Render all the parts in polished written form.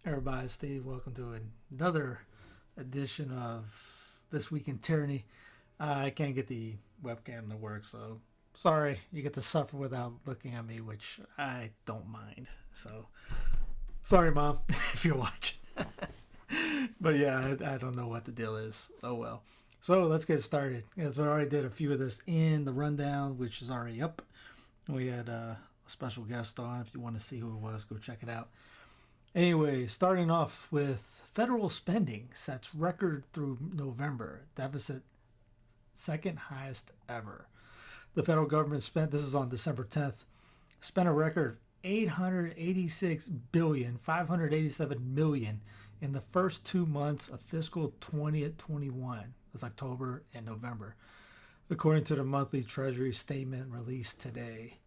Everybody, Steve. Welcome to another edition of This Week in Tyranny. I can't get the webcam to work, so sorry. You get to suffer without looking at me, which I don't mind. So sorry, Mom, if you're watching. But yeah, I don't know what the deal is. Oh well. So let's get started. So I already did a few of this in the rundown, which is already up. We had a special guest on. If you want to see who it was, go check it out. Anyway, starting off with federal spending sets record through November. Deficit second highest ever. The federal government spent, this is on December 10th, spent a record $886,587,000,000 in the first 2 months of fiscal 2021. That's October and November, according to the monthly Treasury statement released today.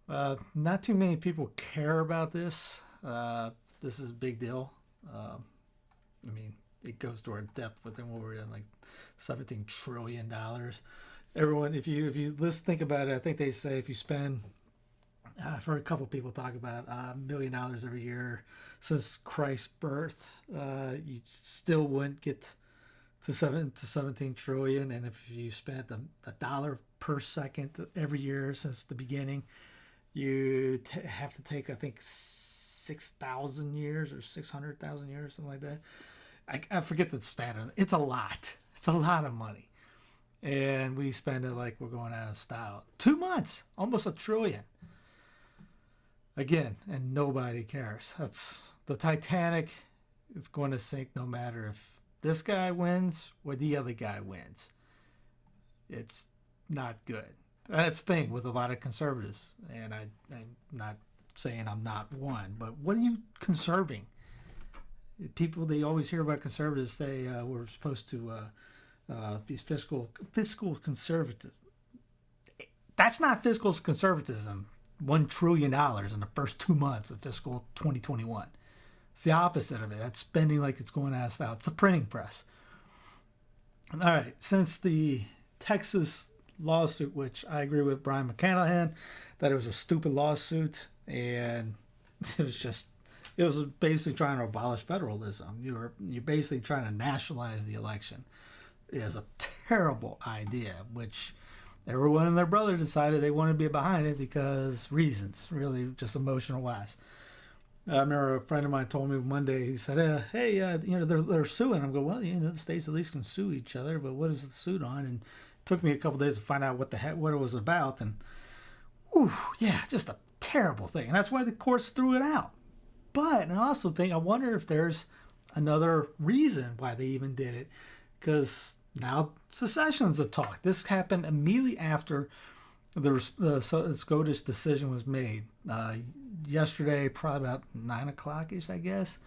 Not too many people care about this. This is a big deal. It goes to our depth within what we're in, like $17 trillion. Everyone, if you let's think about it. I think they say if you spend, I've heard a couple people talk about $1 million every year since Christ's birth, you still wouldn't get to 17 trillion. And if you spent a dollar per second every year since the beginning, you have to take, I think, 6,000 years or 600,000 years, something like that. I forget the stat on it. It's a lot. It's a lot of money. And we spend it like we're going out of style. 2 months, almost $1 trillion. Again, and nobody cares. That's the Titanic. It's going to sink no matter if this guy wins or the other guy wins. It's not good. That's the thing with a lot of conservatives. And I'm not saying I'm not one, but what are you conserving? People, they always hear about conservatives say we're supposed to be fiscal conservative. That's not fiscal conservatism. $1 trillion in the first 2 months of fiscal 2021. It's the opposite of it. That's spending like it's going out of style. It's a printing press. All right, since the Texas lawsuit, which I agree with Brian McCanahan that it was a stupid lawsuit, and it was basically trying to abolish federalism. You're basically trying to nationalize the election. It is a terrible idea, which everyone and their brother decided they wanted to be behind it because reasons, really just emotional wise. I remember a friend of mine told me Monday, he said, hey, they're suing. I'm going, well, the states at least can sue each other, but what is the suit on? And it took me a couple days to find out what it was about. And, just a terrible thing. And that's why the courts threw it out. But I also think, I wonder if there's another reason why they even did it. Because now secession's the talk. This happened immediately after the SCOTUS decision was made. Yesterday, probably about 9 o'clock-ish, I guess.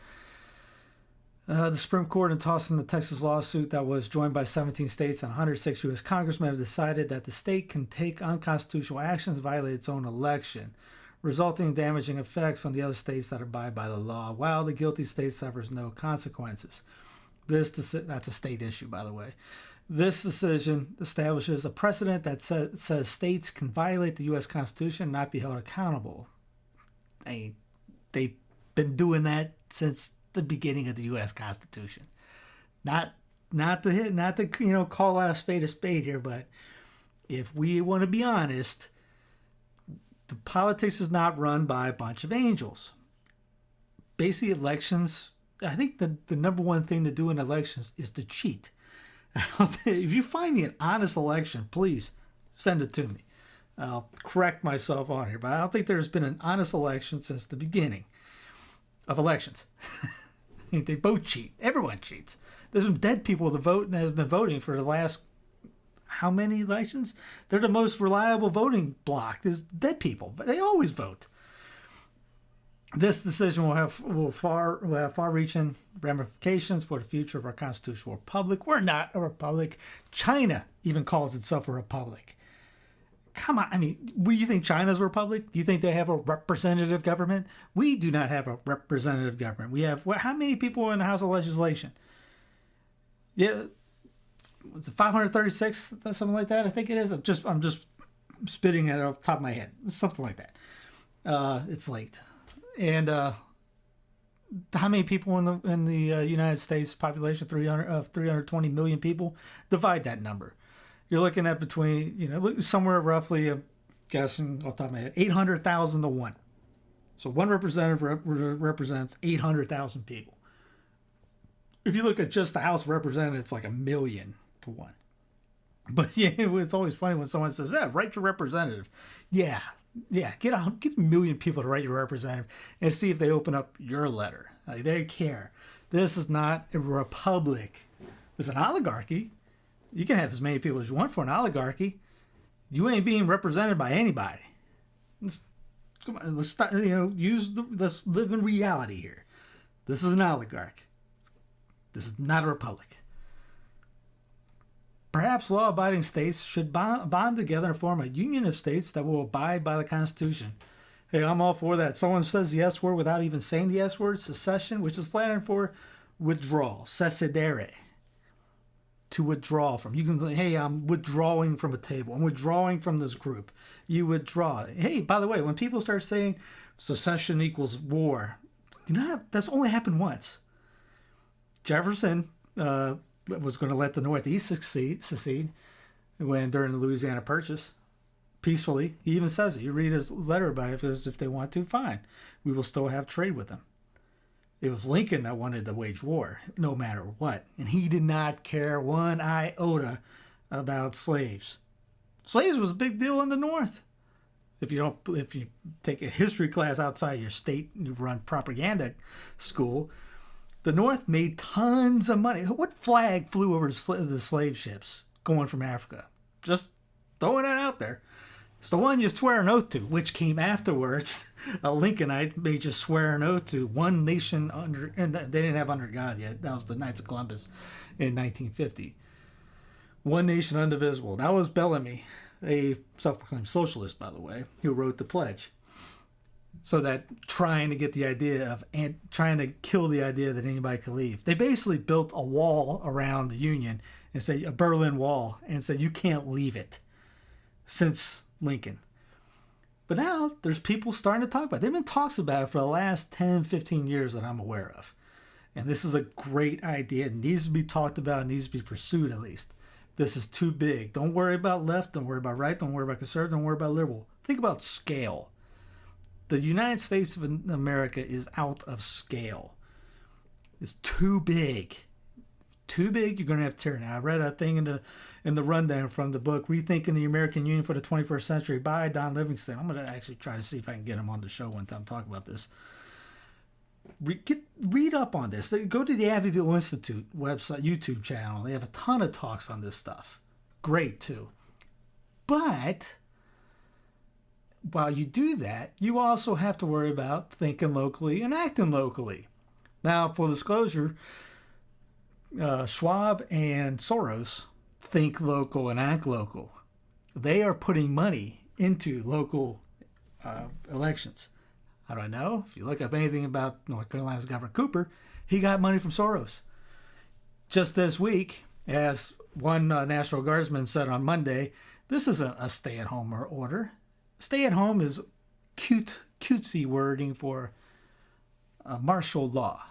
The Supreme Court, in tossing the Texas lawsuit that was joined by 17 states and 106 U.S. congressmen, have decided that the state can take unconstitutional actions to violate its own election, resulting in damaging effects on the other states that abide by the law, while the guilty state suffers no consequences. That's a state issue, by the way. This decision establishes a precedent that says states can violate the U.S. Constitution and not be held accountable. They've been doing that since the beginning of the U.S. Constitution. Not to call out a spade here, but if we want to be honest, the politics is not run by a bunch of angels. Basically, elections, I think the number one thing to do in elections is to cheat. If you find me an honest election, please send it to me. I'll correct myself on here, but I don't think there's been an honest election since the beginning of elections. They both cheat. Everyone cheats. There's some dead people that vote and has been voting for the last how many elections? They're the most reliable voting bloc. There's dead people, but they always vote. This decision will have far-reaching ramifications for the future of our constitutional republic. We're not a republic. China even calls itself a republic. Come on. Do you think China's a republic? Do you think they have a representative government? We do not have a representative government. We have, how many people are in the House of Legislation? Yeah, was it 536? Something like that, I think it is. I'm just spitting it off the top of my head. Something like that. It's late. And how many people in the United States population? 320 million people. Divide that number. You're looking at between somewhere roughly, I'm guessing off the top of my head, 800,000 to 1. So one representative represents 800,000 people. If you look at just the House of Representatives, it's like 1 million to 1. But yeah, it's always funny when someone says, "Yeah, write your representative." Yeah, get a million people to write your representative and see if they open up your letter. Like, they care. This is not a republic. It's an oligarchy. You can have as many people as you want for an oligarchy. You ain't being represented by anybody. Come on, let's start, let's live in reality here. This is an oligarch. This is not a republic. Perhaps law-abiding states should bond together and form a union of states that will abide by the Constitution. Hey, I'm all for that. Someone says the S word without even saying the S word, secession, which is Latin for withdrawal, secedere, to withdraw from. You can say, hey, I'm withdrawing from a table. I'm withdrawing from this group. You withdraw. Hey, by the way, when people start saying secession equals war, that's only happened once. Jefferson was going to let the Northeast secede during the Louisiana Purchase peacefully. He even says it. You read his letter about it. If they want to, fine. We will still have trade with them. It was Lincoln that wanted to wage war, no matter what. And he did not care one iota about slaves. Slaves was a big deal in the North. If you take a history class outside your state and you run propaganda school, the North made tons of money. What flag flew over the slave ships going from Africa? Just throwing that out there. It's the one you swear an oath to, which came afterwards. A Lincolnite made you swear an oath to one nation under, and they didn't have under God yet. That was the Knights of Columbus in 1950. One nation indivisible. That was Bellamy, a self-proclaimed socialist, by the way, who wrote the pledge. So that trying to get the idea of, and trying to kill the idea that anybody could leave. They basically built a wall around the Union and say a Berlin Wall and said you can't leave it since Lincoln. But now there's people starting to talk about it. They've been talks about it for the last 10, 15 years that I'm aware of. And this is a great idea. It needs to be talked about. It needs to be pursued at least. This is too big. Don't worry about left. Don't worry about right. Don't worry about conservative. Don't worry about liberal. Think about scale. The United States of America is out of scale. It's too big. Too big, you're going to have tyranny. I read a thing in the rundown from the book, Rethinking the American Union for the 21st Century by Don Livingston. I'm going to actually try to see if I can get him on the show one time, talk about this. Read up on this. Go to the Abbeville Institute website, YouTube channel. They have a ton of talks on this stuff. Great, too. But while you do that, you also have to worry about thinking locally and acting locally. Now, full disclosure, Schwab and Soros think local and act local. They are putting money into local elections. How do I know? If you look up anything about North Carolina's Governor Cooper, he got money from Soros. Just this week, as one National Guardsman said on Monday, this isn't a stay-at-home order. Stay-at-home is cutesy wording for martial law.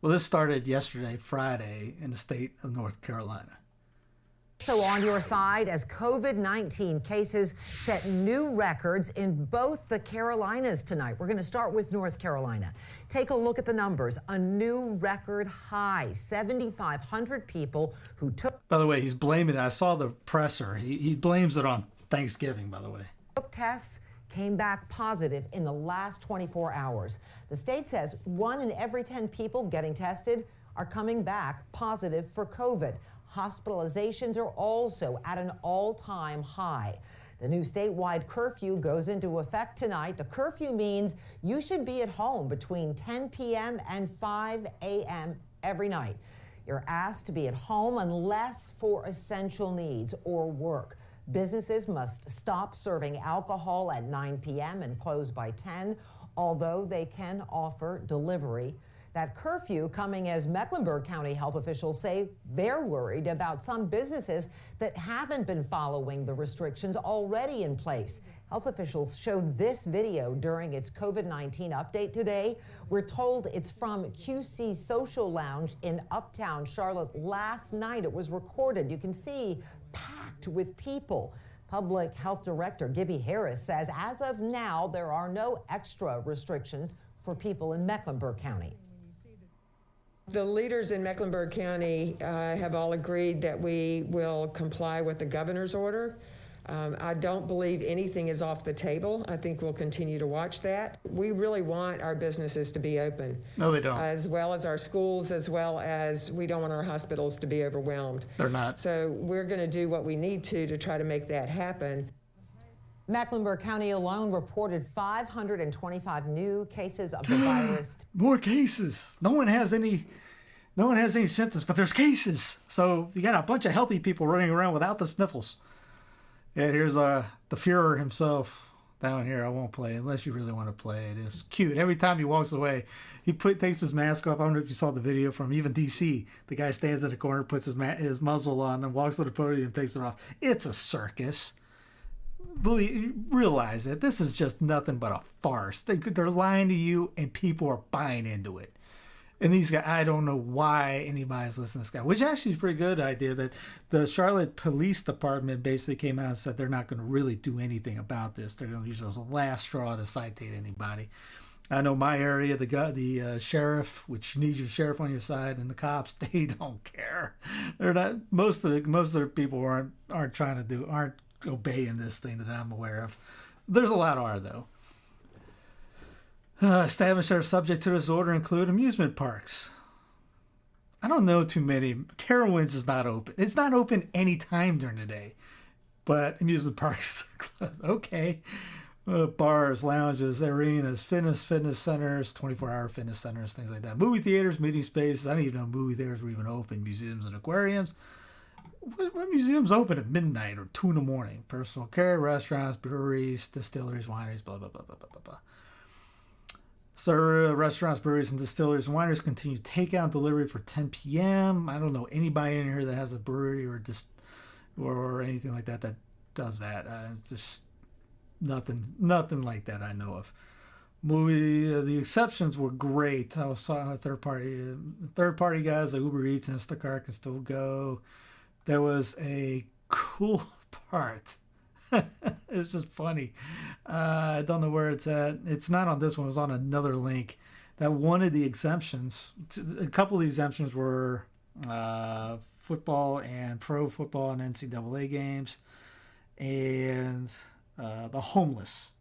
Well, this started yesterday, Friday, in the state of North Carolina. So on your side, as COVID-19 cases set new records in both the Carolinas tonight. We're going to start with North Carolina. Take a look at the numbers. A new record high, 7,500 people who took... By the way, he's blaming it. I saw the presser. He blames it on Thanksgiving, by the way. ...took tests came back positive in the last 24 hours. The state says 1 in every 10 people getting tested are coming back positive for COVID. Hospitalizations are also at an all-time high. The new statewide curfew goes into effect tonight. The curfew means you should be at home between 10 p.m. and 5 a.m. every night. You're asked to be at home unless for essential needs or work. Businesses must stop serving alcohol at 9 p.m. and close by 10, although they can offer delivery. That curfew coming as Mecklenburg County health officials say they're worried about some businesses that haven't been following the restrictions already in place. Health officials showed this video during its COVID-19 update today. We're told it's from QC Social Lounge in Uptown Charlotte last night. It was recorded. You can see packed with people. Public Health Director Gibby Harris says as of now, there are no extra restrictions for people in Mecklenburg County. The leaders in Mecklenburg County have all agreed that we will comply with the governor's order. I don't believe anything is off the table. I think we'll continue to watch that. We really want our businesses to be open. No, they don't. As well as our schools, as well as we don't want our hospitals to be overwhelmed. They're not. So we're going to do what we need to try to make that happen. Mecklenburg County alone reported 525 new cases of the virus. More cases. No one has any symptoms, but there's cases. So you got a bunch of healthy people running around without the sniffles. Yeah, here's the Fuhrer himself down here. I won't play unless you really want to play it. It's cute. Every time he walks away, he takes his mask off. I don't know if you saw the video from even DC. The guy stands in the corner, puts his muzzle on, then walks to the podium and takes it off. It's a circus. Realize that this is just nothing but a farce. They're lying to you, and people are buying into it. And these guys, I don't know why anybody's listening to this guy, which actually is a pretty good idea that the Charlotte Police Department basically came out and said they're not going to really do anything about this. They're going to use it as a last straw to citate anybody. I know my area, the sheriff, which you need your sheriff on your side, and the cops, they don't care. They're not. Most of the people aren't obeying this thing that I'm aware of. There's a lot are though. Establishments that are subject to this order include amusement parks. I don't know too many. Carowinds is not open. It's not open any time during the day, but amusement parks are closed. Okay. Bars, lounges, arenas, fitness centers, 24-hour fitness centers, things like that. Movie theaters, meeting spaces. I didn't even know movie theaters were even open. Museums and aquariums. What museums open at midnight or 2 a.m? Personal care, restaurants, breweries, distilleries, wineries, blah, blah, blah, blah, blah, blah. So restaurants, breweries, and distilleries and wineries continue takeout and delivery for 10 p.m. I don't know anybody in here that has a brewery or anything like that does that. It's just nothing like that I know of. The exceptions were great. I saw third party guys like Uber Eats and Instacart can still go. There was a cool part. It was just funny. I don't know where it's at. It's not on this one. It was on another link. That one of the exemptions, a couple of the exemptions were football and pro football and NCAA games, and the homeless.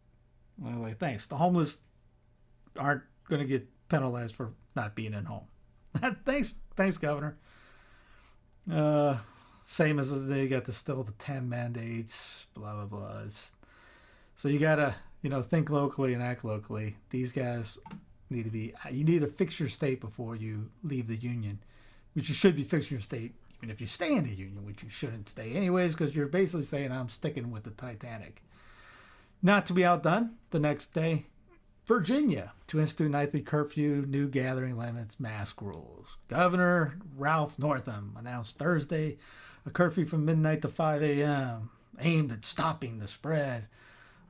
Well, like, thanks. The homeless aren't going to get penalized for not being at home. Thanks, Governor. Same as they got the 10 mandates, blah, blah, blah. So you got to, think locally and act locally. These guys you need to fix your state before you leave the union, which you should be fixing your state, even if you stay in the union, which you shouldn't stay anyways, because you're basically saying I'm sticking with the Titanic. Not to be outdone, the next day, Virginia to institute nightly curfew, new gathering limits, mask rules. Governor Ralph Northam announced Thursday a curfew from midnight to 5 a.m. aimed at stopping the spread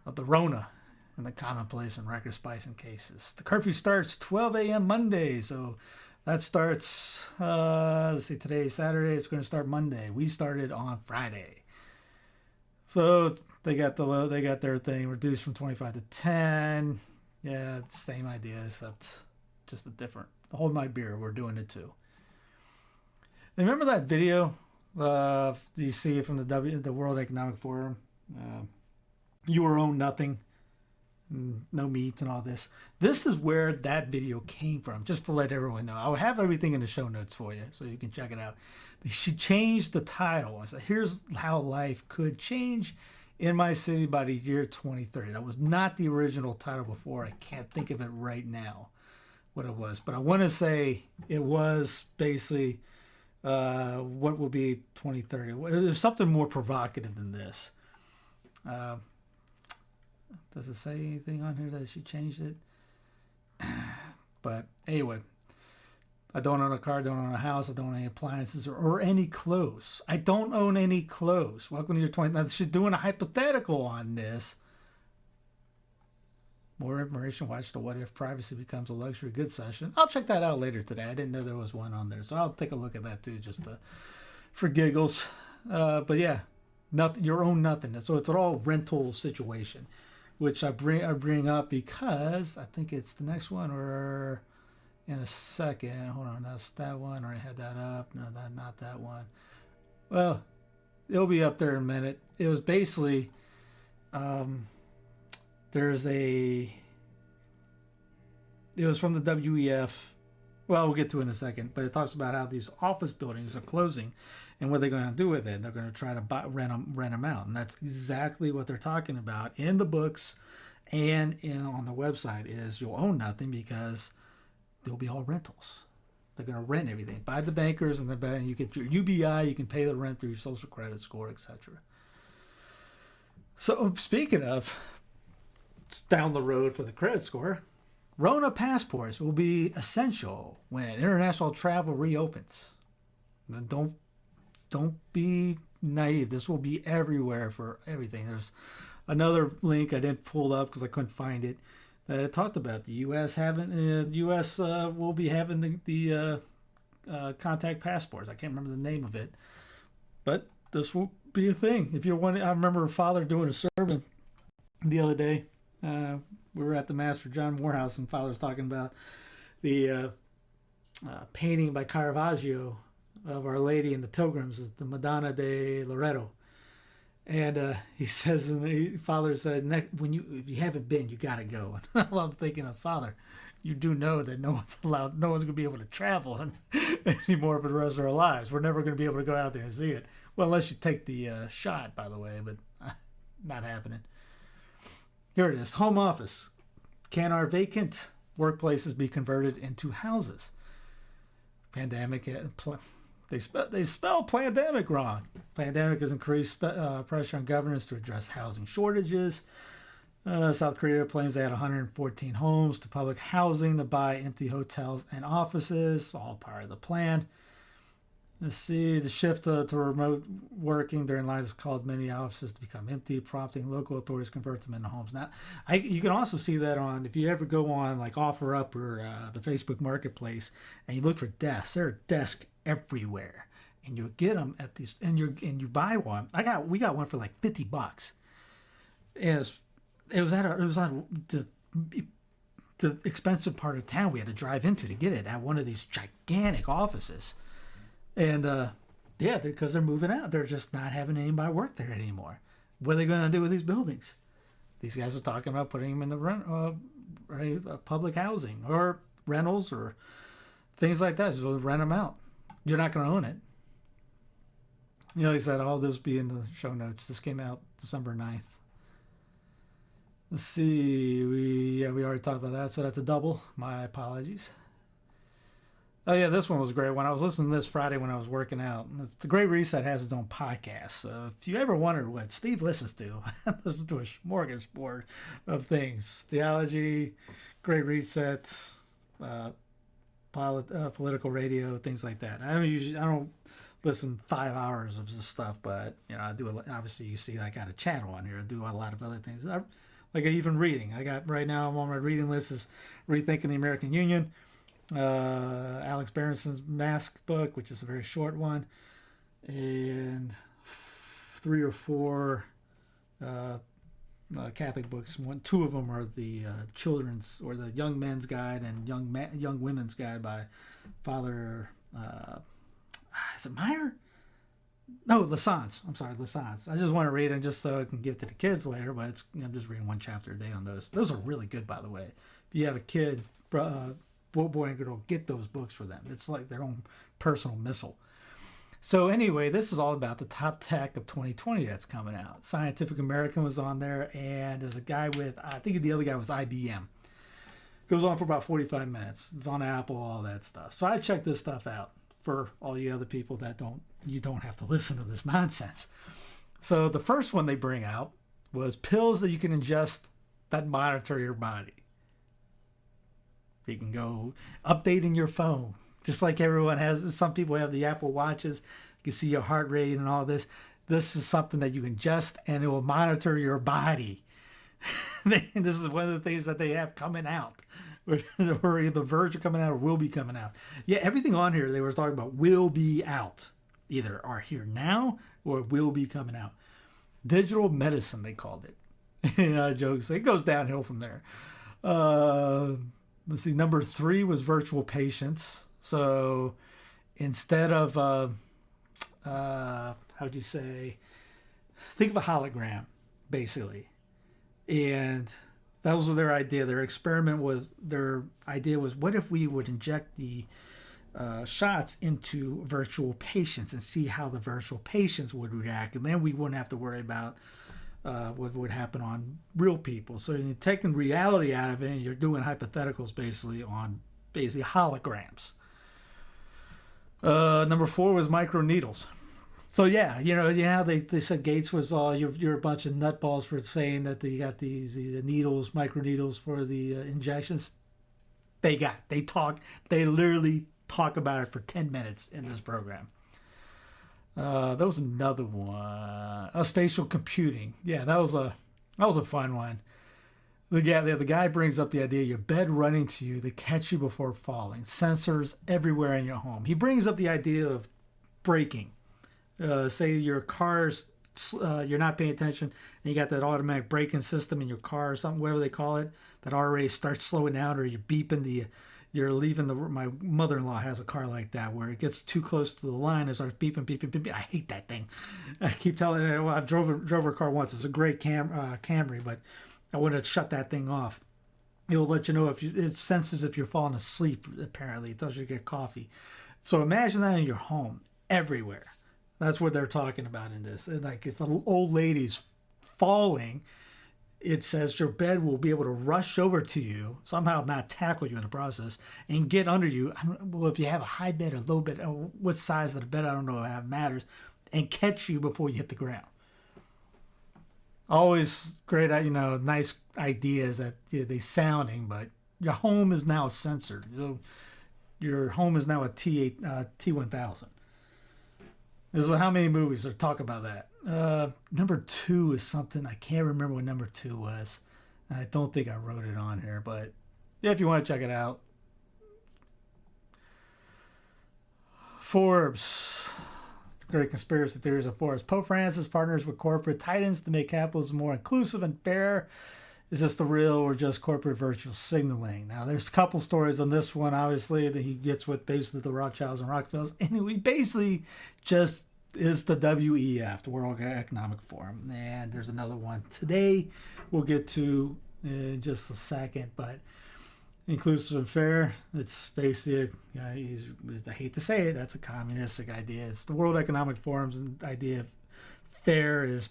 of the Rona and the commonplace and record spicing cases. The curfew starts 12 a.m. Monday, so that starts, today's Saturday, it's going to start Monday. We started on Friday. So they got their thing reduced from 25 to 10. Yeah, it's the same idea, except just a different. Hold my beer, we're doing it too. Remember that video? You see it from the World Economic Forum. You or own nothing, no meat, and all this. This is where that video came from. Just to let everyone know, I'll have everything in the show notes for you, so you can check it out. She changed the title. I said, "Here's how life could change in my city by the year 2030." That was not the original title before. I can't think of it right now, what it was, but I want to say it was basically. What will be 2030? There's something more provocative than this. Does it say anything on here that she changed it? But anyway, I don't own a car, don't own a house, I don't own any appliances or any clothes. I don't own any clothes. Welcome to your 20. Now, she's doing a hypothetical on this. More information, watch the What If Privacy Becomes a Luxury Good session. I'll check that out later today. I didn't know there was one on there, so I'll take a look at that too, just for giggles. But yeah, nothing, your own nothingness. So it's an all rental situation, which I bring up because I think it's the next one or in a second. Hold on, that's that one. I already had that up. No, not that one. Well, it'll be up there in a minute. It was basically, it was from the WEF. Well, we'll get to it in a second, but it talks about how these office buildings are closing and what they're going to do with it. They're going to try to rent them out. And that's exactly what they're talking about in the books and on the website is you'll own nothing because they'll be all rentals. They're going to rent everything by the bankers and you get your UBI, you can pay the rent through your social credit score, etc. So speaking of, it's down the road for the credit score, Rona passports will be essential when international travel reopens. And don't be naive. This will be everywhere for everything. There's another link I didn't pull up because I couldn't find it. It talked about the U.S. will be having the contact passports. I can't remember the name of it, but this will be a thing. If you're one, I remember a father doing a sermon the other day. We were at the Mass for John Morehouse, and Father was talking about the painting by Caravaggio of Our Lady and the Pilgrims, is the Madonna de Loreto. And he says, and Father said, if you haven't been, you got to go. And I'm thinking of, Father, you do know that no one's going to be able to travel anymore for the rest of our lives. We're never going to be able to go out there and see it. Well, unless you take the shot, by the way, but not happening. Here it is. Home office. Can our vacant workplaces be converted into houses? Pandemic. They spell pandemic wrong. Pandemic has increased pressure on governments to address housing shortages. South Korea plans to add 114 homes to public housing to buy empty hotels and offices. All part of the plan. Let's see, the shift to remote working during lines has caused many offices to become empty, prompting local authorities to convert them into homes. Now, you can also see that if you ever go on like OfferUp or the Facebook Marketplace and you look for desks, there are desks everywhere, and you get them at these, and you buy one. We got one for like $50. It was on the expensive part of town we had to drive into to get it at one of these gigantic offices. And because they're moving out, they're just not having anybody work there anymore. What are they going to do with these buildings? These guys are talking about putting them in the public housing or rentals or things like that. So rent them out. You're not going to own it. He said all those be in the show notes. This came out December 9th. Let's see. We already talked about that. So that's a double. My apologies. Oh, yeah, this one was a great one. I was listening to this Friday when I was working out. The Great Reset has its own podcast. So if you ever wondered what Steve listens to, listen to a smorgasbord of things. Theology, Great Reset, political radio, things like that. I don't listen 5 hours of this stuff, but I do. Obviously, you see I got a channel on here. I do a lot of other things. Like even reading. Right now, I'm on my reading list is Rethinking the American Union. Alex Berenson's Mask book, which is a very short one, and 3 or 4 Catholic books. Two of them are the children's or the young men's guide and young women's guide by Father. Is it Meyer? No, Lassance. I'm sorry, Lassance. I just want to read them just so I can give to the kids later. But I'm just reading one chapter a day on those. Those are really good, by the way. If you have a kid, boy and girl, get those books for them. It's like their own personal missile. So anyway, this is all about the top tech of 2020 that's coming out. Scientific American was on there, and there's a guy with, I think the other guy was IBM. Goes on for about 45 minutes. It's on Apple, all that stuff. So I checked this stuff out for all you other people that you don't have to listen to this nonsense. So the first one they bring out was pills that you can ingest that monitor your body. You can go updating your phone, Just like everyone has, some people have the Apple Watches, you can see your heart rate and all this. This is something that you can adjust, and it will monitor your body. This is one of the things that they have coming out, or the version coming out or will be coming out. Yeah, everything on here they were talking about will be out, either are here now or will be coming out. Digital medicine, they called it. Jokes. It goes downhill from there. Let's see. Number 3 was virtual patients. So instead of how'd you say? Think of a hologram, basically. And that was their idea. Their idea was, what if we would inject the shots into virtual patients and see how the virtual patients would react, and then we wouldn't have to worry about what would happen on real people. So you're taking reality out of it, and you're doing hypotheticals basically on holograms. Number 4 was microneedles. So yeah, they said Gates was you're a bunch of nutballs for saying that you got these needles, microneedles for the injections. They literally talk about it for 10 minutes in this program. That was another one. Spatial computing. Yeah, that was a fun one. The guy brings up the idea of your bed running to you to catch you before falling. Sensors everywhere in your home. He brings up the idea of braking. Say your car's, you're not paying attention, and you got that automatic braking system in your car or something, whatever they call it, that already starts slowing down, or you're beeping you're leaving my mother-in-law has a car like that where it gets too close to the line, it starts beeping, beeping, beeping. I hate that thing. I keep telling her, well, I've drove her car once. It's a great Camry, but I want to shut that thing off. It will let you know it senses if you're falling asleep, apparently. It tells you to get coffee. So imagine that in your home, everywhere. That's what they're talking about in this. And like if an old lady's falling, it says your bed will be able to rush over to you, somehow not tackle you in the process, and get under you. Well, if you have a high bed or low bed, or what size of the bed, I don't know how it matters, and catch you before you hit the ground. Always great, nice ideas that they sounding, but your home is now censored. Your home is now a T1000. There's how many movies that talk about that. Number 2 is something, I can't remember what number 2 was. I don't think I wrote it on here, but yeah, if you want to check it out. Forbes. Great conspiracy theories of Forbes. Pope Francis partners with corporate titans to make capitalism more inclusive and fair. Is this the real or just corporate virtual signaling? Now, there's a couple stories on this one, obviously, that he gets with basically the Rothschilds and Rockefellers. And he basically just is the WEF, the World Economic Forum. And there's another one today we'll get to in just a second. But inclusive and fair, it's basically, I hate to say it, that's a communistic idea. It's the World Economic Forum's idea of fair is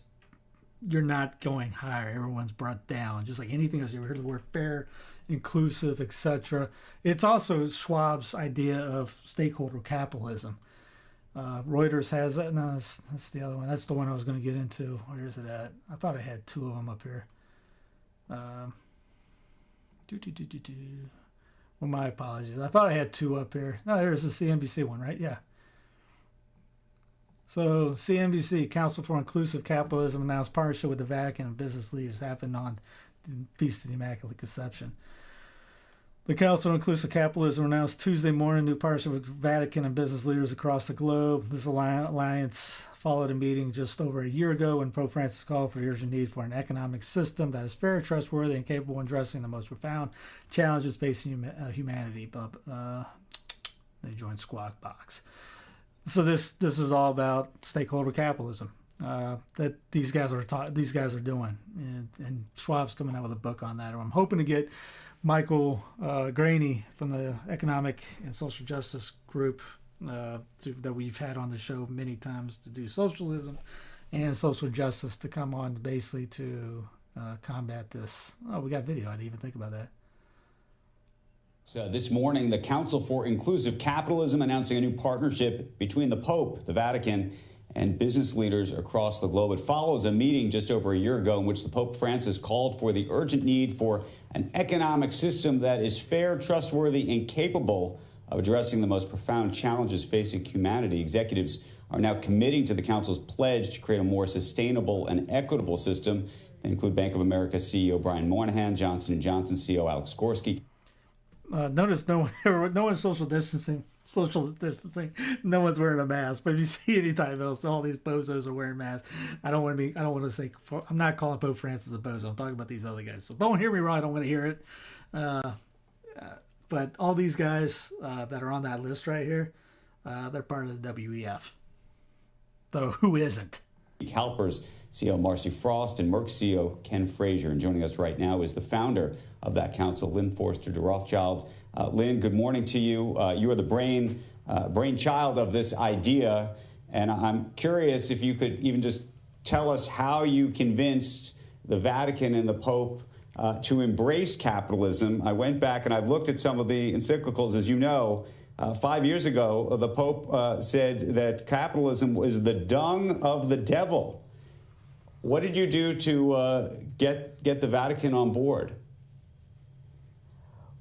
you're not going higher. Everyone's brought down. Just like anything else, you ever heard the word fair, inclusive, etc. It's also Schwab's idea of stakeholder capitalism. Reuters has that. No, that's the other one. That's the one I was going to get into. Where is it at? I thought I had 2 of them up here. Well, my apologies. I thought I had 2 up here. No, there's the CNBC one, right? Yeah. So CNBC, Council for Inclusive Capitalism, announced partnership with the Vatican and business leaders. Happened on the Feast of the Immaculate Conception. The Council on Inclusive Capitalism announced Tuesday morning new partnership with Vatican and business leaders across the globe. This alliance followed a meeting just over a year ago when Pope Francis called for the urgent need for an economic system that is fair, trustworthy, and capable of addressing the most profound challenges facing humanity. They joined Squawk Box. So this is all about stakeholder capitalism that these guys are doing, and Schwab's coming out with a book on that. I'm hoping to get Michael Graney from the Economic and Social Justice Group that we've had on the show many times to do socialism and social justice to come on basically to combat this. Oh, we got video. I didn't even think about that. So this morning, the Council for Inclusive Capitalism announcing a new partnership between the Pope, the Vatican, and business leaders across the globe. It follows a meeting just over a year ago in which the Pope Francis called for the urgent need for an economic system that is fair, trustworthy, and capable of addressing the most profound challenges facing humanity. Executives are now committing to the council's pledge to create a more sustainable and equitable system. They include Bank of America CEO Brian Moynihan, Johnson & Johnson CEO Alex Gorsky. Notice no one's social distancing. No one's wearing a mask. But if you see any time else, all these bozos are wearing masks. I don't want to say. I'm not calling Pope Francis a bozo. I'm talking about these other guys. So don't hear me wrong. I don't want to hear it. But all these guys that are on that list right here, they're part of the WEF. Though who isn't? CalPERS CEO Marcy Frost and Merck CEO Ken Frazier. And joining us right now is the founder of that council, Lynn Forster de Rothschild. Lynn, good morning to you. You are the brainchild of this idea. And I'm curious if you could even just tell us how you convinced the Vatican and the Pope to embrace capitalism. I went back and I've looked at some of the encyclicals. As you know, 5 years ago, the Pope said that capitalism was the dung of the devil. What did you do to get the Vatican on board?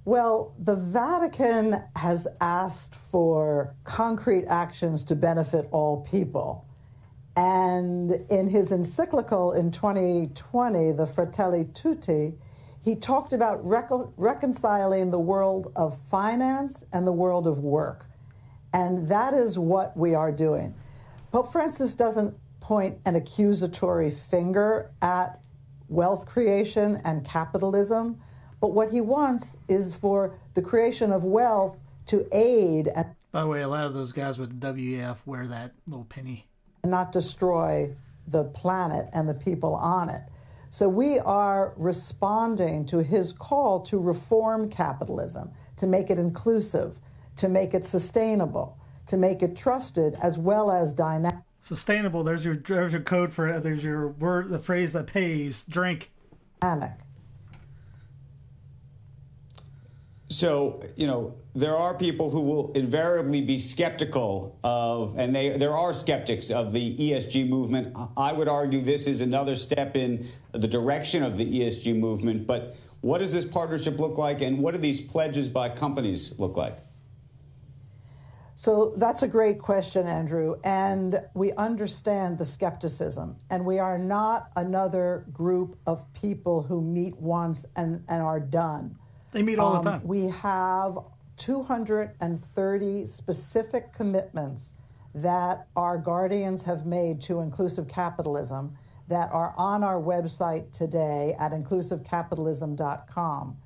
Well, the Vatican has asked for concrete actions to benefit all people. And in his encyclical in 2020, the Fratelli Tutti, he talked about reconciling the world of finance and the world of work. And that is what we are doing. Pope Francis doesn't point an accusatory finger at wealth creation and capitalism, but what he wants is for the creation of wealth to aid and, by the way, a lot of those guys with WEF wear that little penny. not destroy the planet and the people on it. So we are responding to his call to reform capitalism, to make it inclusive, to make it sustainable, to make it trusted, as well as dynamic. Sustainable. There's your code for it. There's your word, the phrase that pays. Drink. So, there are people who will invariably be skeptical of, and there are skeptics of the ESG movement. I would argue this is another step in the direction of the ESG movement. But what does this partnership look like, and what do these pledges by companies look like? So that's a great question, Andrew. And we understand the skepticism. And we are not another group of people who meet once and are done. They meet all the time. We have 230 specific commitments that our guardians have made to inclusive capitalism that are on our website today at inclusivecapitalism.com.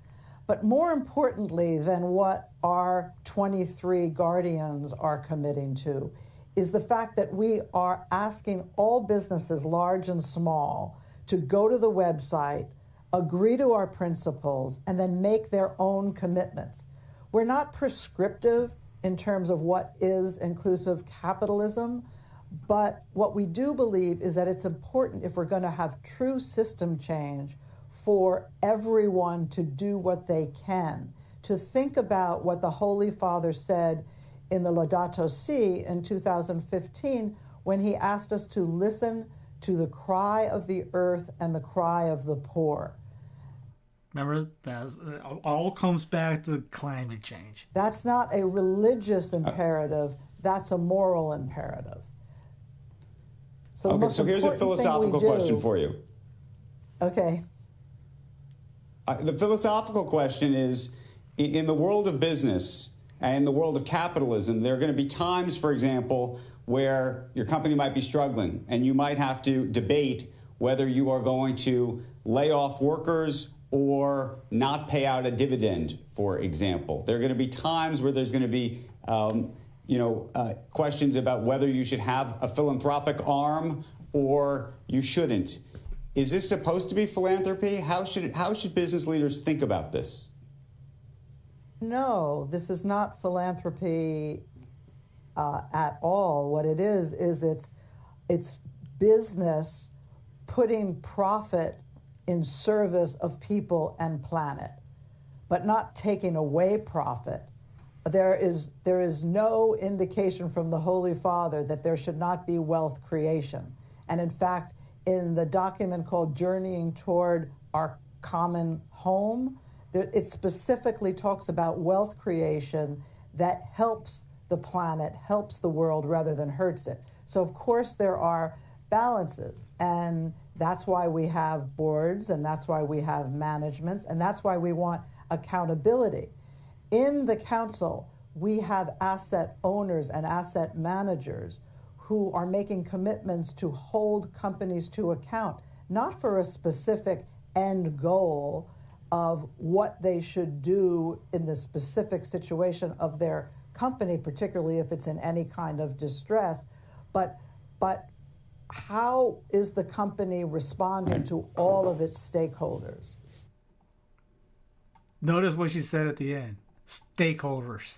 But more importantly than what our 23 guardians are committing to is the fact that we are asking all businesses, large and small, to go to the website, agree to our principles, and then make their own commitments. We're not prescriptive in terms of what is inclusive capitalism, but what we do believe is that it's important, if we're going to have true system change, for everyone to do what they can, to think about what the Holy Father said in the Laudato Si in 2015 when he asked us to listen to the cry of the earth and the cry of the poor. Remember, that all comes back to climate change. That's not a religious imperative, that's a moral imperative. So here's a philosophical question for you. Okay. The philosophical question is, in the world of business and in the world of capitalism, there are going to be times, for example, where your company might be struggling and you might have to debate whether you are going to lay off workers or not pay out a dividend, for example. There are going to be times where there's going to be questions about whether you should have a philanthropic arm or you shouldn't. Is this supposed to be philanthropy? How should business leaders think about this? No, this is not philanthropy at all. What it is it's business putting profit in service of people and planet, but not taking away profit. There is no indication from the Holy Father that there should not be wealth creation. And in fact, in the document called Journeying Toward Our Common Home, it specifically talks about wealth creation that helps the planet, helps the world rather than hurts it. So of course there are balances, and that's why we have boards, and that's why we have managements, and that's why we want accountability. In the council, we have asset owners and asset managers who are making commitments to hold companies to account, not for a specific end goal of what they should do in the specific situation of their company, particularly if it's in any kind of distress, but how is the company responding to all of its stakeholders? Notice what she said at the end. Stakeholders.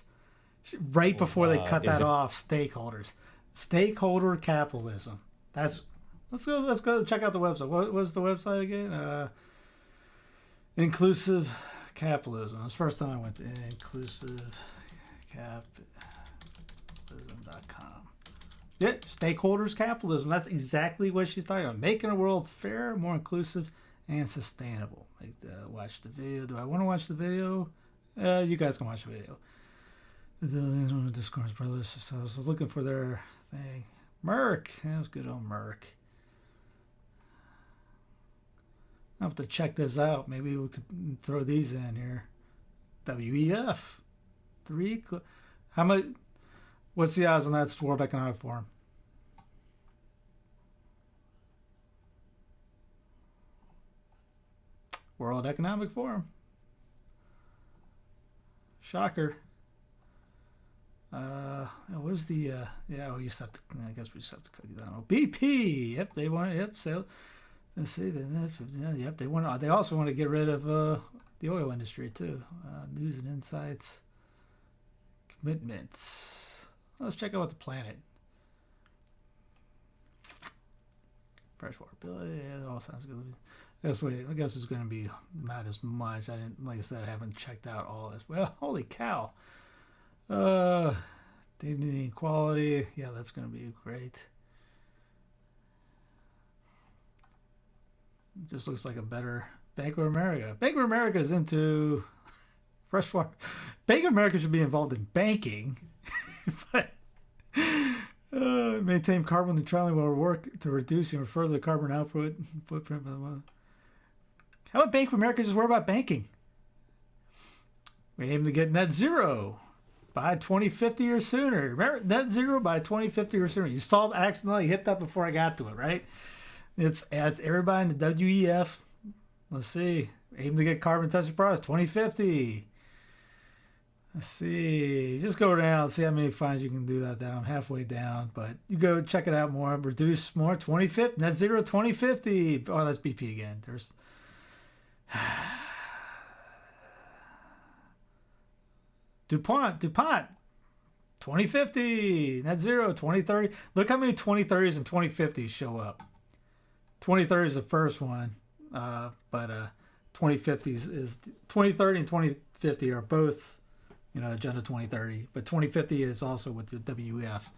Right before they cut that off, stakeholders. Stakeholder capitalism. Let's go check out the website. What was the website again? Inclusive capitalism. That's the first time I went to inclusivecapitalism.com. Yeah, stakeholders capitalism. That's exactly what she's talking about. Making a world fairer, more inclusive, and sustainable. Watch the video. Do I want to watch the video? You guys can watch the video. The Discourse Brothers. So I was looking for their thing. Merck. That was good old Merck. I'll have to check this out. Maybe we could throw these in here. WEF. How much? What's the odds on that's World Economic Forum? World Economic Forum. Shocker. What was the we just have to, I guess we just have to cook it down. BP. Yep, they want it. Yep, so let's see. Yep, they also want to get rid of the oil industry too. News and insights. Commitments. Let's check out what the planet. Freshwater bill. Yeah, it all sounds good. I guess it's going to be not as much. Like I said, I haven't checked out all this. Well, holy cow. Dignity and equality. Yeah, that's going to be great. It just looks like a better Bank of America. Bank of America is into freshwater. Bank of America should be involved in banking, but maintain carbon neutrality while work to reduce and further the carbon output footprint. How about Bank of America just worry about banking? We aim to get net zero by 2050 or sooner. Remember, net zero by 2050 or sooner. You saw accidentally hit that before I got to it, right? It's everybody in the WEF. Let's see. Aim to get carbon intensity price 2050. Let's see. Just go down. See how many fines you can do that down. I'm halfway down, but you go check it out more. Reduce more. 2050. Net zero 2050. Oh, that's BP again. There's. DuPont, 2050, net zero, 2030. Look how many 2030s and 2050s show up. 2030 is the first one, but 2050s is 2030 and 2050 are both, Agenda 2030. But 2050 is also with the WEF.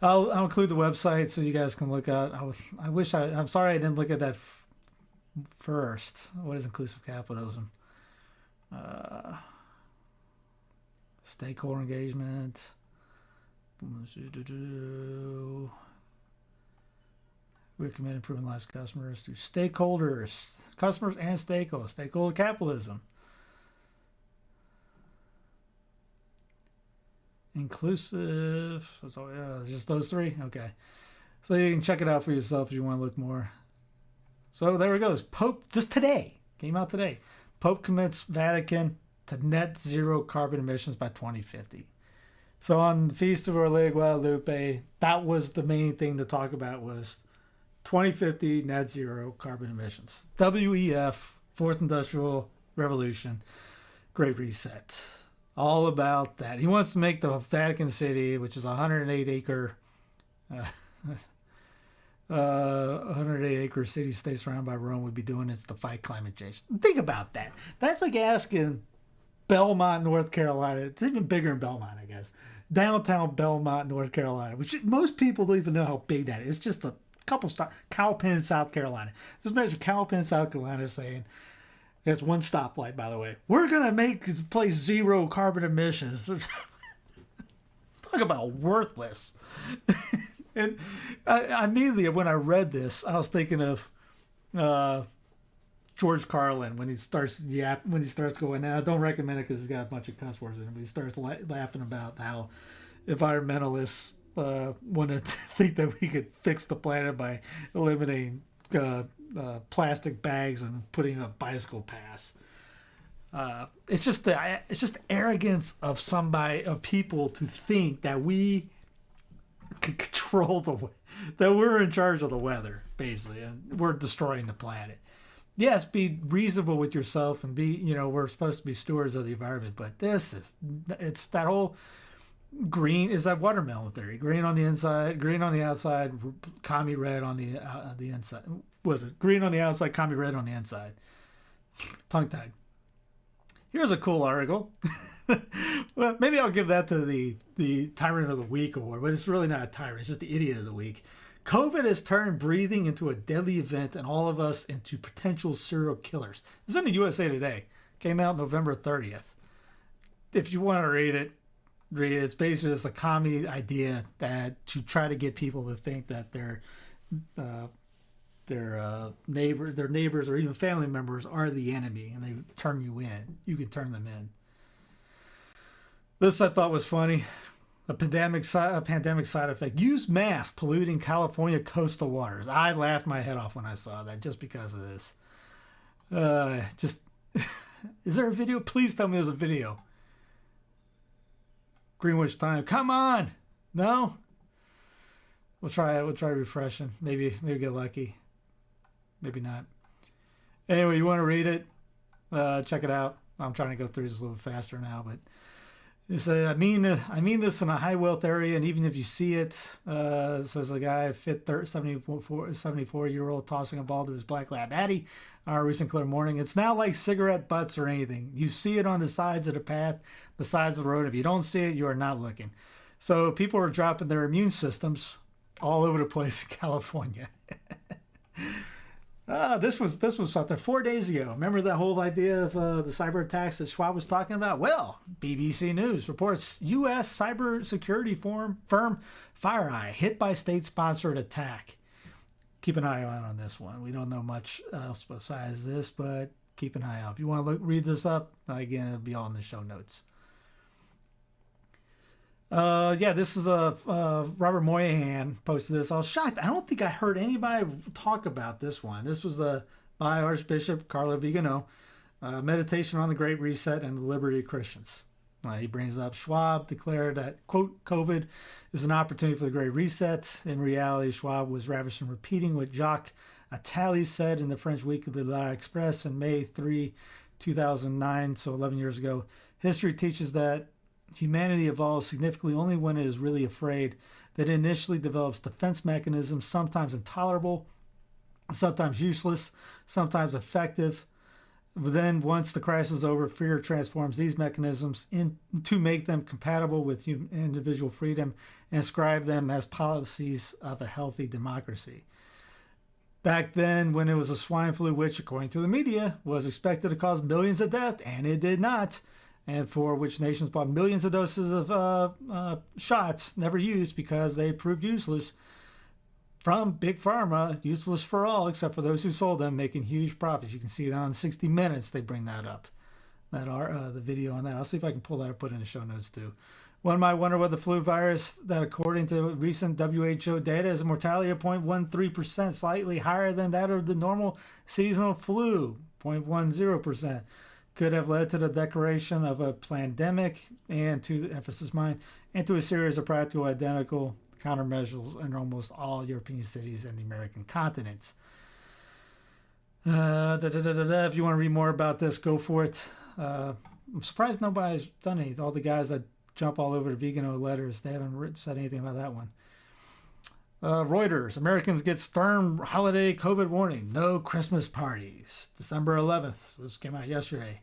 I'll include the website so you guys can look at. I'm sorry I didn't look at that first. What is inclusive capitalism? Stakeholder engagement. We're committed to improving lives of customers through stakeholders, customers and stakeholders. Stakeholder capitalism. Inclusive. That's all. Yeah, just those three. Okay. So you can check it out for yourself if you want to look more. So there it goes. Pope just today came out today. Pope commits Vatican to net zero carbon emissions by 2050. So on the Feast of Our Lady Guadalupe, that was the main thing to talk about was 2050 net zero carbon emissions. WEF, Fourth Industrial Revolution, Great Reset. All about that. He wants to make the Vatican City, which is a 108-acre 108-acre city-state surrounded by Rome, would be doing is to fight climate change. Think about that. That's like asking Belmont, North Carolina. It's even bigger in Belmont, I guess. Downtown Belmont, North Carolina, which most people don't even know how big that is. It's just a couple stops. Cowpen, South Carolina. Just imagine Cowpen, South Carolina saying, there's one stoplight, by the way. We're going to make this place zero carbon emissions. Talk about worthless. And I immediately, when I read this, I was thinking of George Carlin when he starts going, now don't recommend it because it's got a bunch of cuss words in it, but he starts laughing about how environmentalists want to think that we could fix the planet by eliminating plastic bags and putting a bicycle pass. It's just arrogance of people to think that we can control that we're in charge of the weather, basically, and we're destroying the planet. Yes, be reasonable with yourself and we're supposed to be stewards of the environment, but it's that whole green is that watermelon theory. Green on the inside, green on the outside, commie red on the inside. Was it green on the outside, commie red on the inside? Tongue tied. Here's a cool article. Well, maybe I'll give that to the Tyrant of the Week award, but it's really not a tyrant. It's just the Idiot of the Week. COVID has turned breathing into a deadly event and all of us into potential serial killers. This is in the USA Today. Came out November 30th. If you want to read it. It's basically just a commie idea that to try to get people to think that their neighbors or even family members are the enemy, and they turn you in. You can turn them in. This I thought was funny. A pandemic side effect. Use mask polluting California coastal waters. I laughed my head off when I saw that just because of this. Is there a video? Please tell me there's a video. Greenwich Time. Come on. No? We'll try it. We'll try refreshing. Maybe get lucky. Maybe not. Anyway, you want to read it? Check it out. I'm trying to go through this a little faster now, but it's I mean this in a high wealth area, and even if you see it, says a guy, 74-year-old tossing a ball to his black lab Addie on a recent clear morning. It's now like cigarette butts or anything. You see it on the sides of the path, the sides of the road. If you don't see it, you are not looking. So people are dropping their immune systems all over the place in California. This was something 4 days ago. Remember that whole idea of the cyber attacks that Schwab was talking about? Well, BBC News reports U.S. cybersecurity firm FireEye hit by state-sponsored attack. Keep an eye on this one. We don't know much else besides this, but keep an eye out. If you want to read this up, again, it'll be all in the show notes. This is Robert Moynihan posted this. I was shocked. I don't think I heard anybody talk about this one. This was by Archbishop Carlo Vigano, Meditation on the Great Reset and the Liberty of Christians. He brings up Schwab declared that, quote, COVID is an opportunity for the Great Reset. In reality, Schwab was ravished in repeating what Jacques Attali said in the French weekly L'Express in May 3, 2009, so 11 years ago. History teaches that humanity evolves significantly only when it is really afraid, that it initially develops defense mechanisms, sometimes intolerable, sometimes useless, sometimes effective. But then once the crisis is over, fear transforms these mechanisms to make them compatible with individual freedom and ascribe them as policies of a healthy democracy. Back then, when it was a swine flu, which, according to the media, was expected to cause millions of deaths, and it did not, and for which nations bought millions of doses of shots never used because they proved useless, from Big Pharma, useless for all except for those who sold them, making huge profits. You can see that on 60 Minutes, they bring that up, the video on that. I'll see if I can pull that up, put it in the show notes too. One might wonder what the flu virus, that according to recent WHO data is a mortality of 0.13%, slightly higher than that of the normal seasonal flu, 0.10%, could have led to the declaration of a pandemic and to the emphasis mine, and to a series of practical identical countermeasures in almost all European cities and the American continent. If you want to read more about this, go for it. I'm surprised nobody's done anything. All the guys that jump all over the Vigano letters, they haven't said anything about that one. Reuters, Americans get stern holiday COVID warning. No Christmas parties. December 11th. This came out yesterday.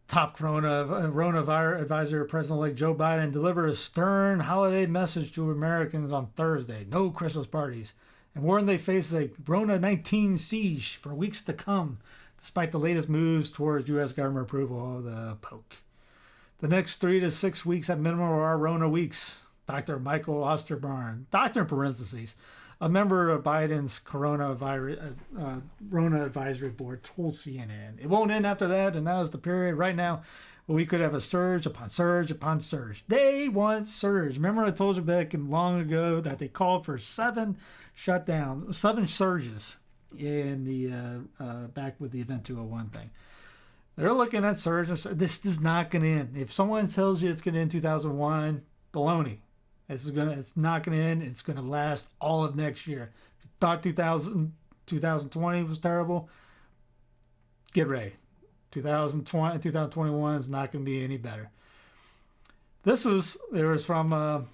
Top coronavirus advisor, President-elect Joe Biden, delivered a stern holiday message to Americans on Thursday. No Christmas parties. And warned they face a Corona-19 siege for weeks to come, despite the latest moves towards U.S. government approval of the poke. The next 3 to 6 weeks at minimum are our Rona weeks. Dr. Michael Osterbarn, doctor in parentheses, a member of Biden's Rona Advisory Board, told CNN. It won't end after that, and now is the period right now where we could have a surge upon surge upon surge. They want surge. Remember I told you back long ago that they called for 7 surges in the back with the Event 201 thing. They're looking at surge. This is not going to end. If someone tells you it's going to end 2001, baloney. It's not going to end. It's going to last all of next year. If you thought 2020 was terrible, get ready. 2021 is not going to be any better. There was from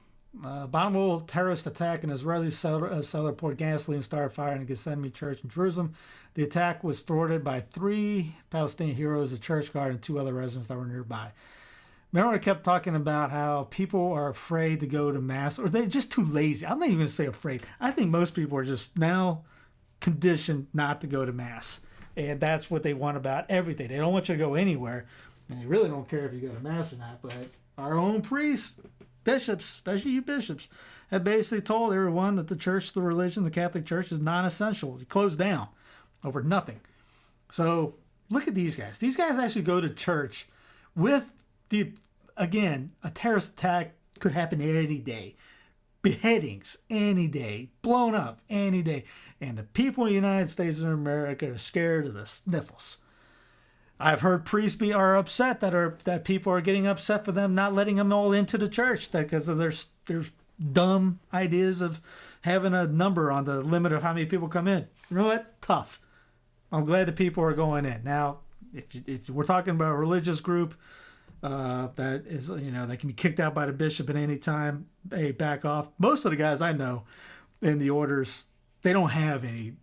abominable terrorist attack. An Israeli seller poured gasoline and started firing at Gethsemane Church in Jerusalem. The attack was thwarted by 3 Palestinian heroes, a church guard, and 2 other residents that were nearby. Remember, I kept talking about how people are afraid to go to mass, or they're just too lazy. I'm not even going to say afraid. I think most people are just now conditioned not to go to mass. And that's what they want about everything. They don't want you to go anywhere. And they really don't care if you go to mass or not. But our own priests, bishops, especially you bishops, have basically told everyone that the church, the religion, the Catholic Church is non-essential. It closed down over nothing. So look at these guys. These guys actually go to church with again, a terrorist attack could happen any day. Beheadings any day. Blown up any day. And the people in the United States of America are scared of the sniffles. I've heard priests are upset that people are getting upset for them not letting them all into the church because of their dumb ideas of having a number on the limit of how many people come in. You know what? Tough. I'm glad that people are going in. Now, if we're talking about a religious group, that is, they can be kicked out by the bishop at any time. Hey, back off. Most of the guys I know in the orders, they don't have any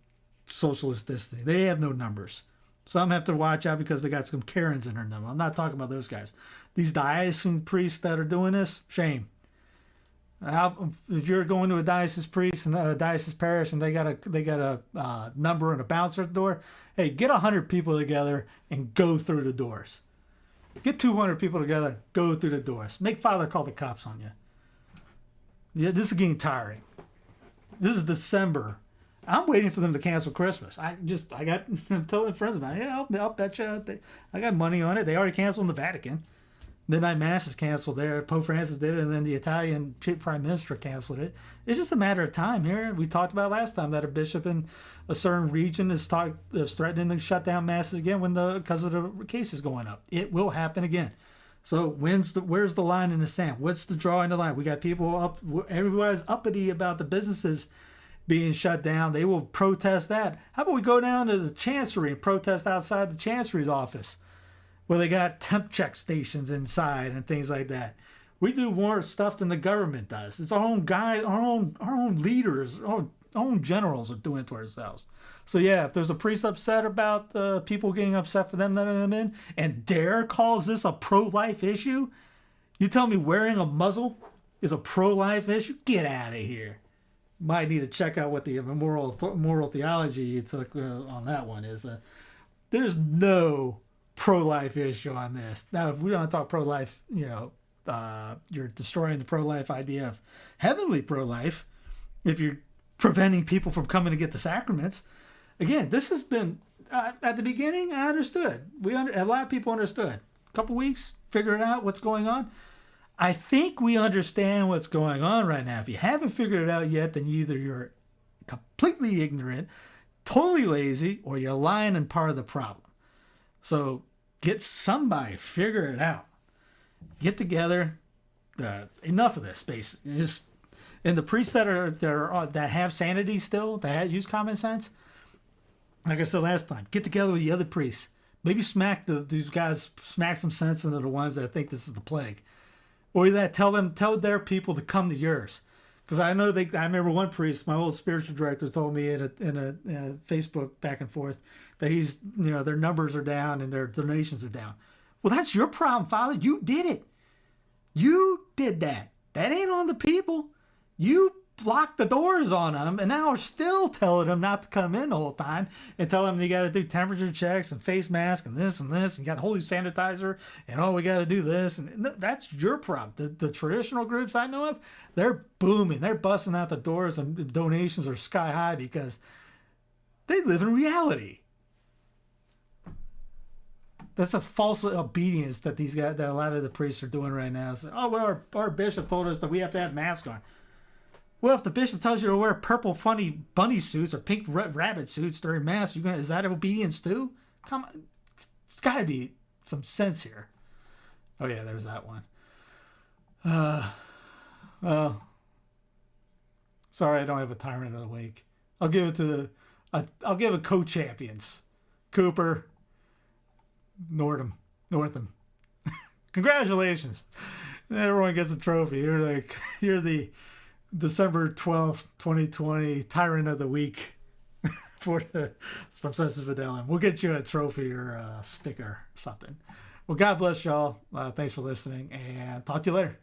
socialist distancing. They have no numbers. Some have to watch out because they got some Karens in their number. I'm not talking about those guys. These diocesan priests that are doing this, shame. If you're going to a diocese priest and a diocese parish and they got a number and a bouncer at the door, hey, get 100 people together and go through the doors. Get 200 people together, go through the doors. Make Father call the cops on you. Yeah, this is getting tiring. This is December. I'm waiting for them to cancel Christmas. I'm telling friends about it. Yeah, I'll bet you. I got money on it. They already canceled in the Vatican. Midnight Mass is canceled there. Pope Francis did it, and then the Italian Prime Minister canceled it. It's just a matter of time here. We talked about last time that a bishop in a certain region is threatening to shut down Masses again because of the cases going up. It will happen again. So where's the line in the sand? What's the drawing the line? We got people up. Everybody's uppity about the businesses being shut down. They will protest that. How about we go down to the Chancery and protest outside the Chancery's office, where they got temp check stations inside and things like that. We do more stuff than the government does. It's our own guys, our own leaders, our own generals are doing it to ourselves. So yeah, if there's a priest upset about people getting upset for them letting them in, and dare calls this a pro-life issue, you tell me wearing a muzzle is a pro-life issue? Get out of here. Might need to check out what the moral theology you took on that one is. There's no pro-life issue on this. Now, if we don't talk pro-life, you're destroying the pro-life idea of heavenly pro-life if you're preventing people from coming to get the sacraments. Again, this has been, at the beginning, I understood. A lot of people understood. A couple weeks, figure it out, what's going on. I think we understand what's going on right now. If you haven't figured it out yet, then either you're completely ignorant, totally lazy, or you're lying and part of the problem. So get somebody, figure it out. Get together. Enough of this, basically. And the priests that have sanity still, that use common sense, like I said last time, get together with the other priests. Maybe these guys smack some sense into the ones that think this is the plague. Or that tell their people to come to yours. Because I remember one priest, my old spiritual director, told me in a Facebook back and forth that their numbers are down and their donations are down. Well, that's your problem, Father. You did it. You did that. That ain't on the people. You locked the doors on them, and now are still telling them not to come in the whole time, and tell them you got to do temperature checks and face mask and this, and you got holy sanitizer, and we got to do this, and that's your problem. The traditional groups I know of, they're booming, they're busting out the doors, and donations are sky high because they live in reality. That's a false obedience that that a lot of the priests are doing right now. So, well, our bishop told us that we have to have masks on. Well, if the bishop tells you to wear purple funny bunny suits or pink rabbit suits during mass, is that obedience too? Come on, it's got to be some sense here. Oh yeah, there's that one. Well, sorry, I don't have a tyrant of the week. I'll give it to I'll give it co-champions, Cooper, Northam. Congratulations. Everyone gets a trophy. You're the December 12th, 2020 Tyrant of the Week from Census Fidelum. We'll get you a trophy or a sticker or something. Well, God bless y'all. Thanks for listening, and talk to you later.